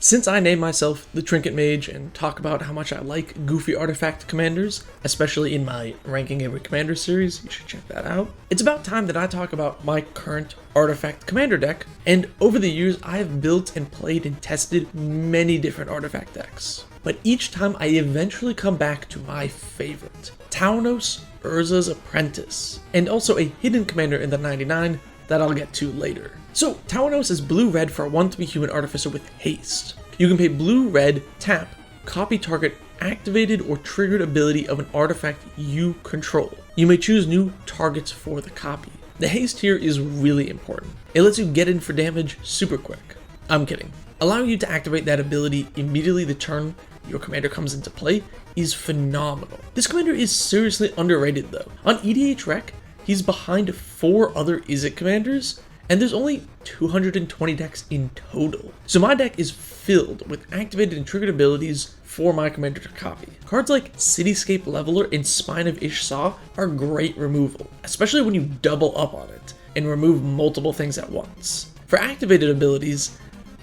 Since I name myself the Trinket Mage and talk about how much I like goofy artifact commanders, especially in my Ranking Every Commander series, you should check that out, it's about time that I talk about my current artifact commander deck, and over the years I have built and played and tested many different artifact decks. But each time I eventually come back to my favorite, Tawnos, Urza's Apprentice, and also a hidden commander in the 99 that I'll get to later. So Tawnos is blue-red for a 1/3 human artificer with haste. You can pay blue-red, tap, copy target activated or triggered ability of an artifact you control. You may choose new targets for the copy. The haste here is really important. It lets you get in for damage super quick. I'm kidding. Allowing you to activate that ability immediately the turn your commander comes into play is phenomenal. This commander is seriously underrated though. On EDH Rec, he's behind 4 other Izzet commanders, and there's only 220 decks in total. So my deck is filled with activated and triggered abilities for my commander to copy. Cards like Cityscape Leveler and Spine of Ish-Sah are great removal, especially when you double up on it and remove multiple things at once. For activated abilities,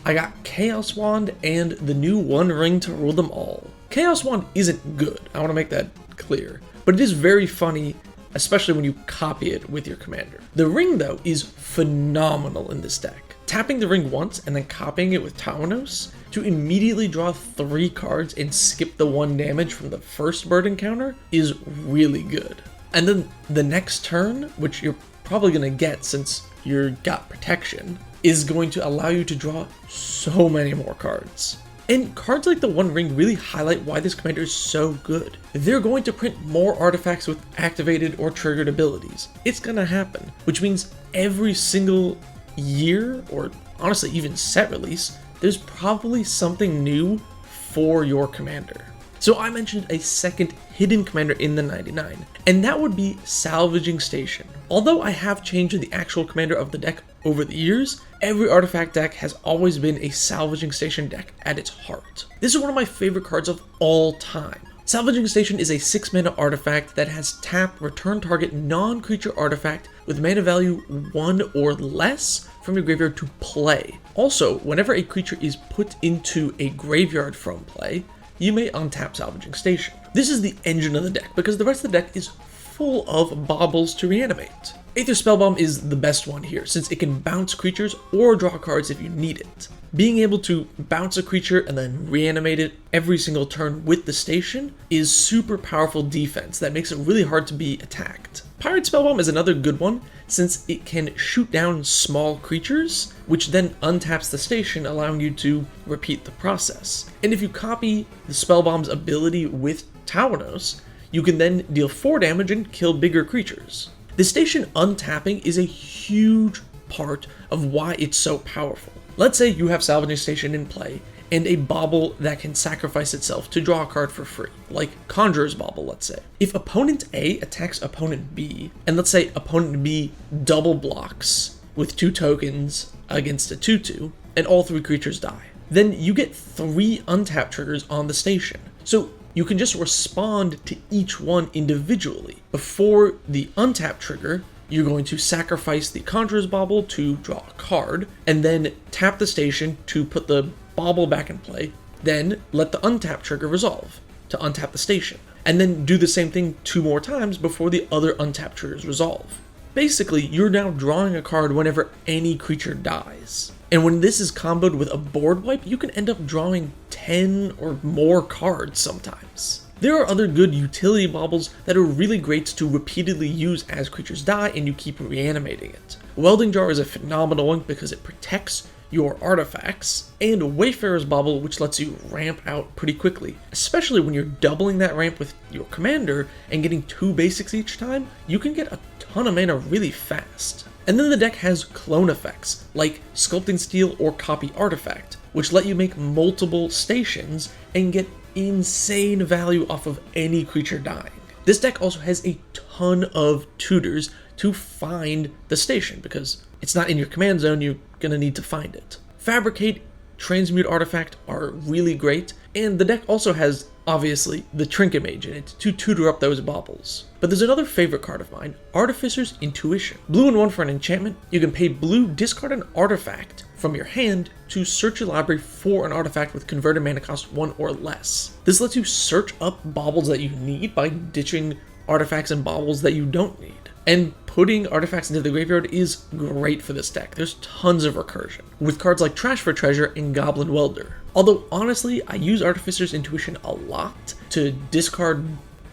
I got Chaos Wand and the new One Ring to rule them all. Chaos Wand isn't good, I want to make that clear, but it is very funny, especially when you copy it with your commander. The ring though is phenomenal in this deck. Tapping the ring once and then copying it with Tawnos to immediately draw 3 cards and skip the 1 damage from the first bird encounter is really good. And then the next turn, which you're probably gonna get since you got protection, is going to allow you to draw so many more cards. And cards like the One Ring really highlight why this commander is so good. They're going to print more artifacts with activated or triggered abilities. It's gonna happen, which means every single year, or honestly even set release, there's probably something new for your commander. So I mentioned a second hidden commander in the 99, and that would be Salvaging Station. Although I have changed the actual commander of the deck over the years, every artifact deck has always been a Salvaging Station deck at its heart. This is one of my favorite cards of all time. Salvaging Station is a 6-mana artifact that has tap, return target non-creature artifact with mana value 1 or less from your graveyard to play. Also, whenever a creature is put into a graveyard from play, you may untap Salvaging Station. This is the engine of the deck because the rest of the deck is full of baubles to reanimate. Aether Spellbomb is the best one here since it can bounce creatures or draw cards if you need it. Being able to bounce a creature and then reanimate it every single turn with the station is super powerful defense that makes it really hard to be attacked. Pirate Spellbomb is another good one since it can shoot down small creatures, which then untaps the station, allowing you to repeat the process. And if you copy the Spellbomb's ability with Tawnos, you can then deal 4 damage and kill bigger creatures. The station untapping is a huge part of why it's so powerful. Let's say you have Salvaging Station in play, and a bauble that can sacrifice itself to draw a card for free, like Conjurer's Bauble, let's say. If opponent A attacks opponent B, and let's say opponent B double blocks with 2 tokens against a 2/2, and all 3 creatures die, then you get 3 untap triggers on the station. So you can just respond to each one individually. Before the untap trigger, you're going to sacrifice the Conjurer's Bauble to draw a card, and then tap the station to put the bauble back in play, then let the untap trigger resolve to untap the station, and then do the same thing 2 more times before the other untap triggers resolve. Basically, you're now drawing a card whenever any creature dies. And when this is comboed with a board wipe, you can end up drawing 10 or more cards sometimes. There are other good utility baubles that are really great to repeatedly use as creatures die and you keep reanimating it. Welding Jar is a phenomenal one because it protects your artifacts, and Wayfarer's Bauble, which lets you ramp out pretty quickly. Especially when you're doubling that ramp with your commander and getting 2 basics each time, you can get a ton of mana really fast. And then the deck has clone effects, like Sculpting Steel or Copy Artifact, which let you make multiple stations and get insane value off of any creature dying. This deck also has a ton of tutors to find the station, because it's not in your command zone, you're gonna need to find it. Fabricate, Transmute Artifact are really great, and the deck also has obviously the Trinket Mage in it to tutor up those baubles. But there's another favorite card of mine, Artificer's Intuition. Blue and 1 for an enchantment, you can pay blue, discard an artifact from your hand to search your library for an artifact with converted mana cost 1 or less. This lets you search up baubles that you need by ditching artifacts and baubles that you don't need. And putting artifacts into the graveyard is great for this deck. There's tons of recursion, with cards like Trash for Treasure and Goblin Welder. Although honestly, I use Artificer's Intuition a lot to discard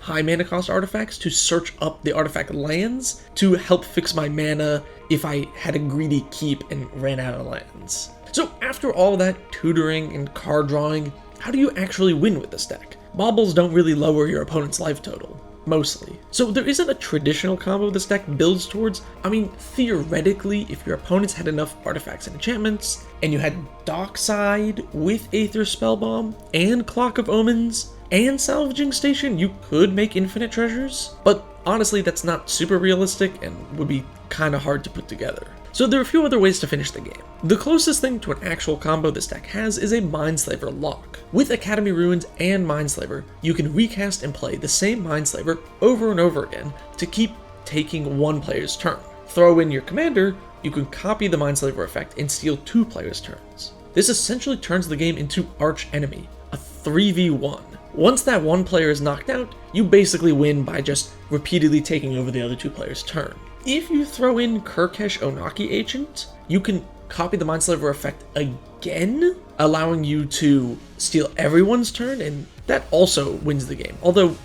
high mana cost artifacts to search up the artifact lands to help fix my mana if I had a greedy keep and ran out of lands. So after all that tutoring and card drawing, how do you actually win with this deck? Baubles don't really lower your opponent's life total, mostly. So there isn't a traditional combo this deck builds towards. I mean, theoretically, if your opponents had enough artifacts and enchantments, and you had Dockside with Aether Spellbomb, and Clock of Omens, and Salvaging Station, you could make infinite treasures. But honestly, that's not super realistic and would be kinda hard to put together. So there are a few other ways to finish the game. The closest thing to an actual combo this deck has is a Mindslaver lock. With Academy Ruins and Mindslaver, you can recast and play the same Mindslaver over and over again to keep taking one player's turn. Throw in your commander, you can copy the Mindslaver effect and steal 2 players' turns. This essentially turns the game into Arch Enemy, a 3v1. Once that one player is knocked out, you basically win by just repeatedly taking over the other 2 players' turn. If you throw in Kurkesh Onaki Agent, you can copy the Mindslaver effect again, allowing you to steal everyone's turn, and that also wins the game. Although,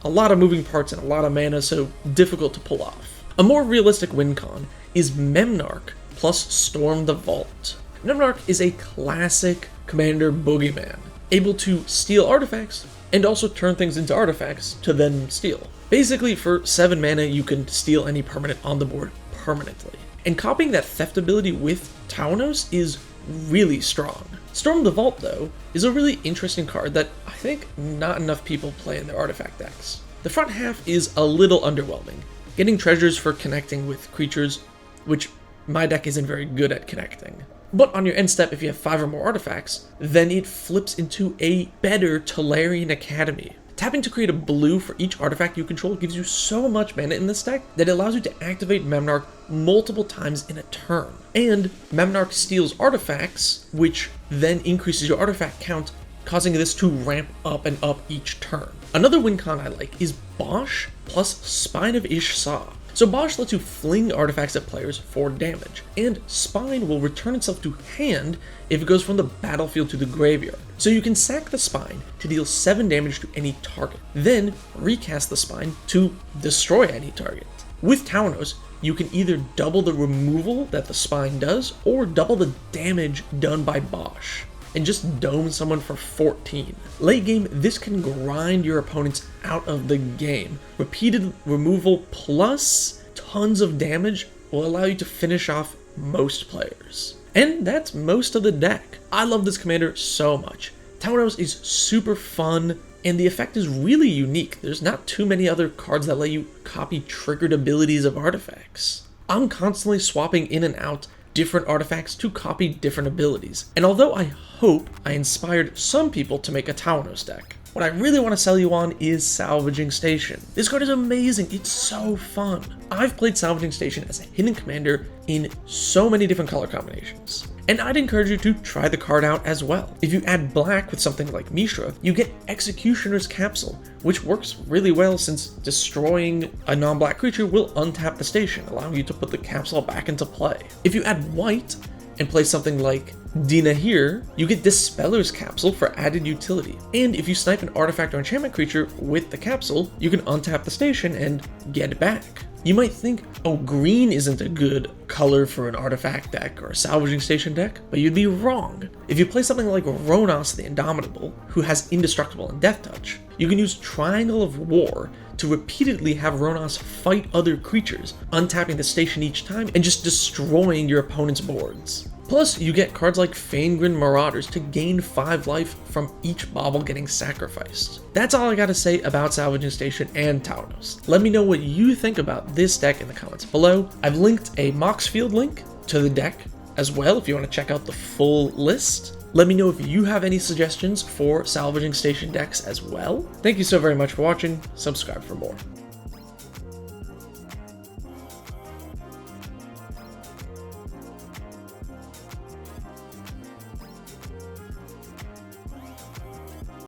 a lot of moving parts and a lot of mana, so difficult to pull off. A more realistic win con is Memnarch plus Storm the Vault. Memnarch is a classic commander boogeyman, able to steal artifacts and also turn things into artifacts to then steal. Basically, for 7 mana, you can steal any permanent on the board permanently. And copying that theft ability with Tawnos is really strong. Storm the Vault, though, is a really interesting card that I think not enough people play in their artifact decks. The front half is a little underwhelming, getting treasures for connecting with creatures, which my deck isn't very good at connecting. But on your end step, if you have 5 or more artifacts, then it flips into a better Tolarian Academy. Tapping to create a blue for each artifact you control gives you so much mana in this deck that it allows you to activate Memnarch multiple times in a turn. And Memnarch steals artifacts, which then increases your artifact count, causing this to ramp up and up each turn. Another win con I like is Bosch plus Spine of Ish-Sa. So Bosch lets you fling artifacts at players for damage, and Spine will return itself to hand if it goes from the battlefield to the graveyard. So you can sack the Spine to deal 7 damage to any target, then recast the Spine to destroy any target. With Tawnos, you can either double the removal that the Spine does, or double the damage done by Bosch, and just dome someone for 14. Late game, this can grind your opponents out of the game. Repeated removal plus tons of damage will allow you to finish off most players. And that's most of the deck. I love this commander so much. Tawnos is super fun, and the effect is really unique. There's not too many other cards that let you copy triggered abilities of artifacts. I'm constantly swapping in and out different artifacts to copy different abilities. And although I hope I inspired some people to make a Tawnos deck, what I really want to sell you on is Salvaging Station. This card is amazing, it's so fun. I've played Salvaging Station as a hidden commander in so many different color combinations. And I'd encourage you to try the card out as well. If you add black with something like Mishra, you get Executioner's Capsule, which works really well since destroying a non-black creature will untap the station, allowing you to put the capsule back into play. If you add white and play something like Dina here, you get Dispeller's Capsule for added utility. And if you snipe an artifact or enchantment creature with the capsule, you can untap the station and get it back. You might think, oh, green isn't a good color for an artifact deck or a Salvaging Station deck, but you'd be wrong. If you play something like Ronos the Indomitable, who has Indestructible and Death Touch, you can use Triangle of War to repeatedly have Ronos fight other creatures, untapping the station each time and just destroying your opponent's boards. Plus, you get cards like Fangren Marauders to gain 5 life from each bauble getting sacrificed. That's all I gotta say about Salvaging Station and Tawnos. Let me know what you think about this deck in the comments below. I've linked a Moxfield link to the deck as well if you want to check out the full list. Let me know if you have any suggestions for Salvaging Station decks as well. Thank you so very much for watching. Subscribe for more.